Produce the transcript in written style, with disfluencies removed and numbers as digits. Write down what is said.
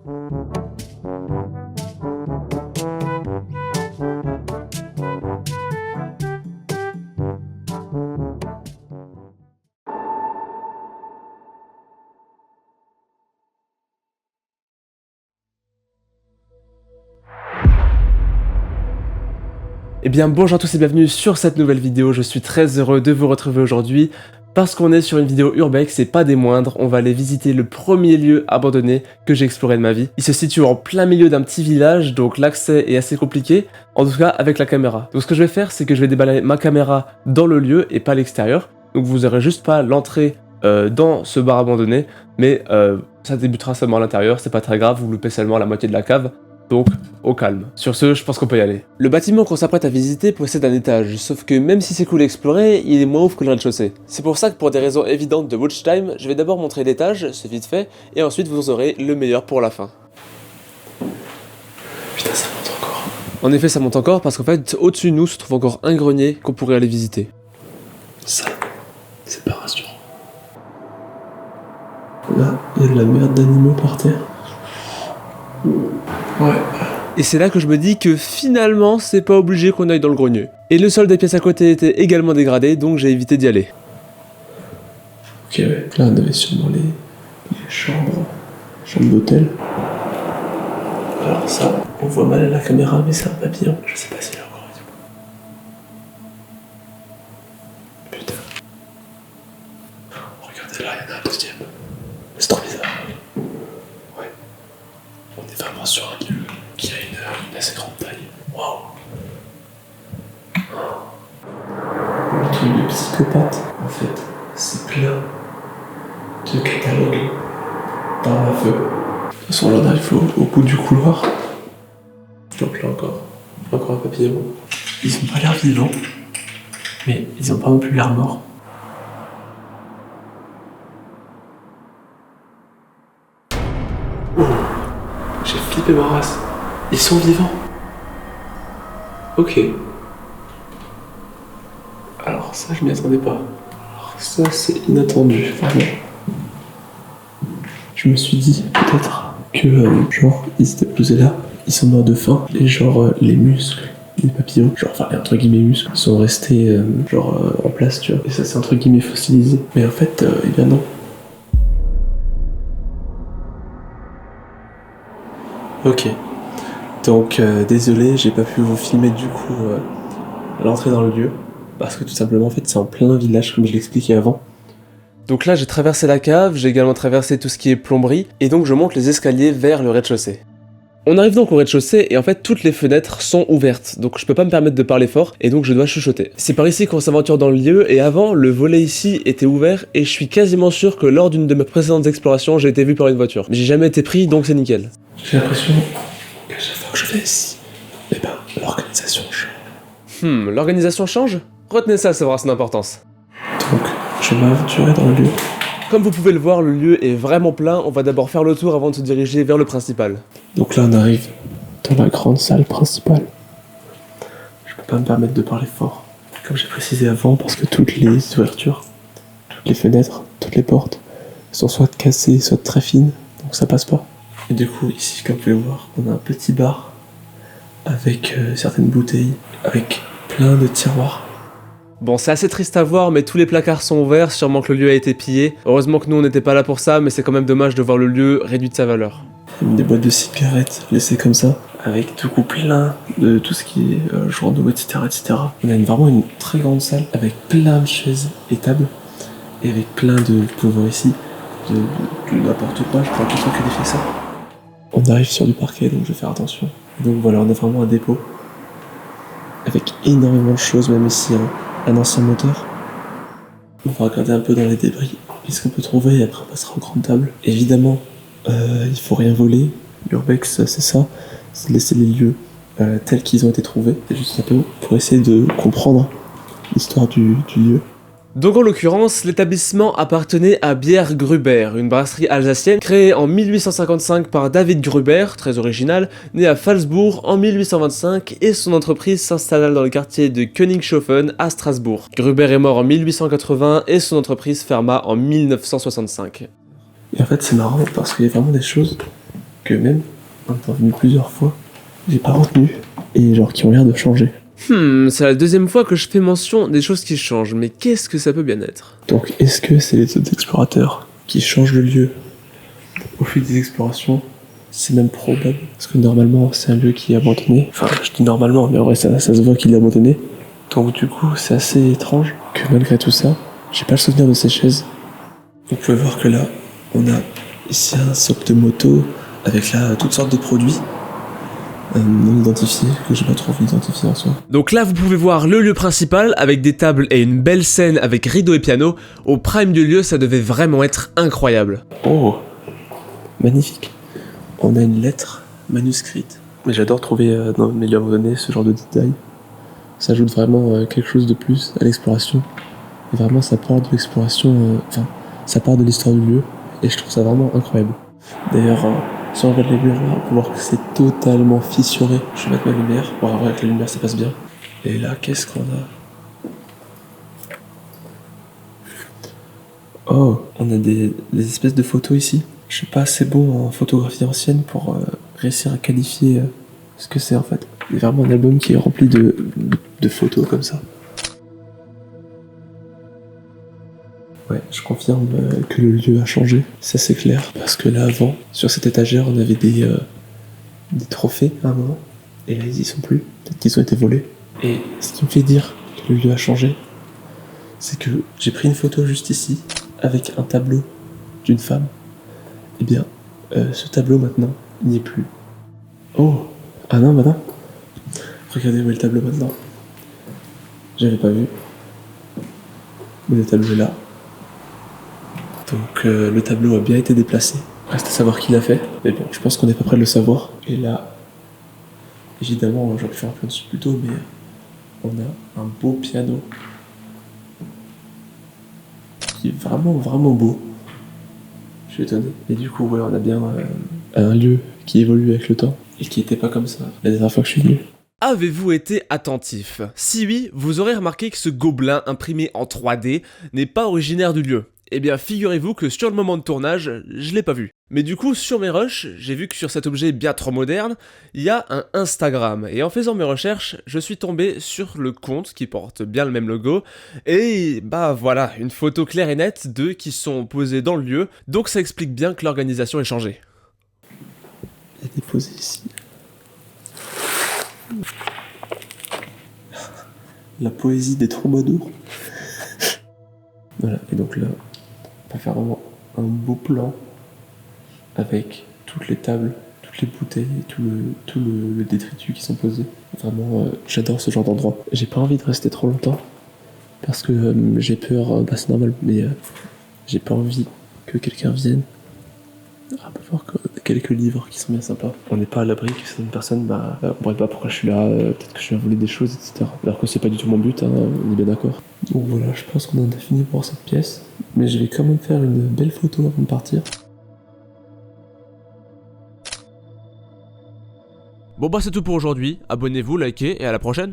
Eh bien bonjour à tous et bienvenue sur cette nouvelle vidéo, je suis très heureux de vous retrouver aujourd'hui parce qu'on est sur une vidéo urbex et pas des moindres, on va aller visiter le premier lieu abandonné que j'ai exploré de ma vie. Il se situe en plein milieu d'un petit village, donc l'accès est assez compliqué, en tout cas avec la caméra. Donc ce que je vais faire, c'est que je vais déballer ma caméra dans le lieu et pas à l'extérieur, donc vous aurez juste pas l'entrée dans ce bar abandonné, mais ça débutera seulement à l'intérieur, c'est pas très grave, vous loupez seulement la moitié de la cave. Donc, au calme. Sur ce, je pense qu'on peut y aller. Le bâtiment qu'on s'apprête à visiter possède un étage, sauf que même si c'est cool à explorer, il est moins ouf que le rez-de-chaussée. C'est pour ça que pour des raisons évidentes de watch time, je vais d'abord montrer l'étage, c'est vite fait, et ensuite vous aurez le meilleur pour la fin. Putain, ça monte encore. En effet, ça monte encore parce qu'en fait, au-dessus de nous se trouve encore un grenier qu'on pourrait aller visiter. Ça, c'est pas rassurant. Là, il y a de la merde d'animaux par terre. Ouais. Et c'est là que je me dis que finalement, c'est pas obligé qu'on aille dans le grenier. Et le sol des pièces à côté était également dégradé, donc j'ai évité d'y aller. Ok, ouais. Là, on avait sûrement les chambres d'hôtel. Alors ça, on voit mal à la caméra, mais c'est un papillon. Je sais pas s'il est encore visible. Putain. Regardez là, il y en a un deuxième. C'est trop bizarre. Ouais. On est vraiment sur un lieu qui a une assez grande taille. Waouh. Le truc de psychopathe, en fait, c'est plein de catalogues dans la feu. De toute façon, là, on arrive au bout du couloir. Donc là encore un papillon. Ils ont pas l'air vivants, mais ils ont pas non plus l'air morts. Oh, j'ai flippé ma race. Ils sont vivants. Ok. Alors ça, je m'y attendais pas. Alors ça, c'est inattendu, vraiment. Je me suis dit peut-être que genre ils étaient posés là, ils sont morts de faim et genre les muscles des papillons, genre enfin entre guillemets muscles, sont restés en place, tu vois. Et ça c'est entre guillemets fossilisé. Mais en fait, eh bien non. Ok. Donc désolé, j'ai pas pu vous filmer du coup l'entrée dans le lieu parce que tout simplement en fait c'est en plein village comme je l'expliquais avant. Donc là j'ai traversé la cave, j'ai également traversé tout ce qui est plomberie, et donc je monte les escaliers vers le rez-de-chaussée. On arrive donc au rez-de-chaussée, et en fait toutes les fenêtres sont ouvertes, donc je peux pas me permettre de parler fort, et donc je dois chuchoter. C'est par ici qu'on s'aventure dans le lieu, et avant, le volet ici était ouvert, et je suis quasiment sûr que lors d'une de mes précédentes explorations, j'ai été vu par une voiture. Mais j'ai jamais été pris, donc c'est nickel. J'ai l'impression qu'à chaque fois que je vais ici, eh ben l'organisation change. L'organisation change? Retenez ça, ça aura son importance. Donc, je vais m'aventurer dans le lieu. Comme vous pouvez le voir, le lieu est vraiment plein, on va d'abord faire le tour avant de se diriger vers le principal. Donc là, on arrive dans la grande salle principale. Je peux pas me permettre de parler fort, comme j'ai précisé avant, parce que toutes les ouvertures, toutes les fenêtres, toutes les portes sont soit cassées, soit très fines, donc ça passe pas. Et du coup, ici, comme vous pouvez le voir, on a un petit bar avec certaines bouteilles, avec plein de tiroirs. Bon, c'est assez triste à voir, mais tous les placards sont ouverts, sûrement que le lieu a été pillé. Heureusement que nous, on n'était pas là pour ça, mais c'est quand même dommage de voir le lieu réduit de sa valeur. Des boîtes de cigarettes laissées comme ça, avec du coup plein de tout ce qui est journaux, etc., etc. On a vraiment une très grande salle avec plein de chaises et tables, et avec plein de, vous pouvez voir ici, de n'importe quoi, je crois que quelqu'un qui a fait ça. On arrive sur du parquet, donc je vais faire attention. Donc voilà, on a vraiment un dépôt, avec énormément de choses, même ici, hein. Un ancien moteur. On va regarder un peu dans les débris, qu'est-ce qu'on peut trouver, et après on passera aux grandes tables. Évidemment, il faut rien voler. L'urbex, c'est ça, c'est de laisser les lieux tels qu'ils ont été trouvés. C'est juste un peu pour essayer de comprendre l'histoire du lieu. Donc en l'occurrence, l'établissement appartenait à Bière Gruber, une brasserie alsacienne créée en 1855 par David Gruber, très original, né à Phalsbourg en 1825 et son entreprise s'installa dans le quartier de Königshofen à Strasbourg. Gruber est mort en 1880 et son entreprise ferma en 1965. Et en fait c'est marrant parce qu'il y a vraiment des choses que même en étant venu plusieurs fois, j'ai pas retenu et genre qui ont l'air de changer. C'est la deuxième fois que je fais mention des choses qui changent, mais qu'est-ce que ça peut bien être? Donc est-ce que c'est les autres explorateurs qui changent le lieu au fil des explorations? C'est même probable, parce que normalement c'est un lieu qui est abandonné. Enfin je dis normalement, mais en vrai ça se voit qu'il est abandonné. Donc du coup c'est assez étrange que malgré tout ça, j'ai pas le souvenir de ces chaises. Vous pouvez voir que là, on a ici un socle de moto avec là toutes sortes de produits non identifiés, que j'ai pas trop identifié en soi. Donc là, vous pouvez voir le lieu principal avec des tables et une belle scène avec rideau et piano. Au prime du lieu, ça devait vraiment être incroyable. Oh, magnifique. On a une lettre manuscrite. Mais j'adore trouver dans mes lieux abandonnés ce genre de détails. Ça ajoute vraiment quelque chose de plus à l'exploration. Et vraiment, ça part de l'exploration, ça part de l'histoire du lieu. Et je trouve ça vraiment incroyable. D'ailleurs, si on regarde les murs là, on peut voir que c'est totalement fissuré. Je vais mettre ma lumière. Bon, avec la lumière, ça passe bien. Et là, qu'est-ce qu'on a? Oh, on a des espèces de photos ici. Je suis pas assez bon en photographie ancienne pour réussir à qualifier ce que c'est en fait. Il y a vraiment un album qui est rempli de photos comme ça. Ouais, je confirme que le lieu a changé, ça c'est clair. Parce que là avant, sur cette étagère, on avait des trophées à un moment. Et là ils y sont plus, peut-être qu'ils ont été volés. Et ce qui me fait dire que le lieu a changé, c'est que j'ai pris une photo juste ici, avec un tableau d'une femme. Eh bien, ce tableau maintenant, il n'y est plus. Oh, ah non, bah non. Regardez où est le tableau maintenant. J'avais pas vu. Mais le tableau est là. Donc le tableau a bien été déplacé. Reste à savoir qui l'a fait. Mais bon, je pense qu'on n'est pas près de le savoir. Et là, évidemment, j'aurais pu faire un peu dessus plus tôt, mais on a un beau piano. Qui est vraiment, vraiment beau. Je suis étonné. Et du coup, ouais, on a bien un lieu qui évolue avec le temps. Et qui était pas comme ça la dernière fois que je suis venu. Avez-vous été attentif? Si oui, vous aurez remarqué que ce gobelin imprimé en 3D n'est pas originaire du lieu. Eh bien, figurez-vous que sur le moment de tournage, je l'ai pas vu. Mais du coup, sur mes rushs, j'ai vu que sur cet objet bien trop moderne, il y a un Instagram. Et en faisant mes recherches, je suis tombé sur le compte qui porte bien le même logo. Et bah voilà, une photo claire et nette d'eux qui sont posés dans le lieu. Donc ça explique bien que l'organisation est changée. Il est déposé ici. La poésie des troubadours. Voilà, et donc là, on va faire vraiment un beau plan avec toutes les tables, toutes les bouteilles, tout le détritus qui sont posés. Vraiment, j'adore ce genre d'endroit. J'ai pas envie de rester trop longtemps parce que j'ai peur, c'est normal, mais j'ai pas envie que quelqu'un vienne. On peut voir quelques livres qui sont bien sympas. On n'est pas à l'abri que certaines personnes, on pourrait pas pourquoi je suis là, peut-être que je viens voler des choses, etc. Alors que c'est pas du tout mon but, hein, on est bien d'accord. Donc voilà, je pense qu'on en a fini pour cette pièce. Mais je vais quand même faire une belle photo avant de partir. Bon bah c'est tout pour aujourd'hui, abonnez-vous, likez et à la prochaine.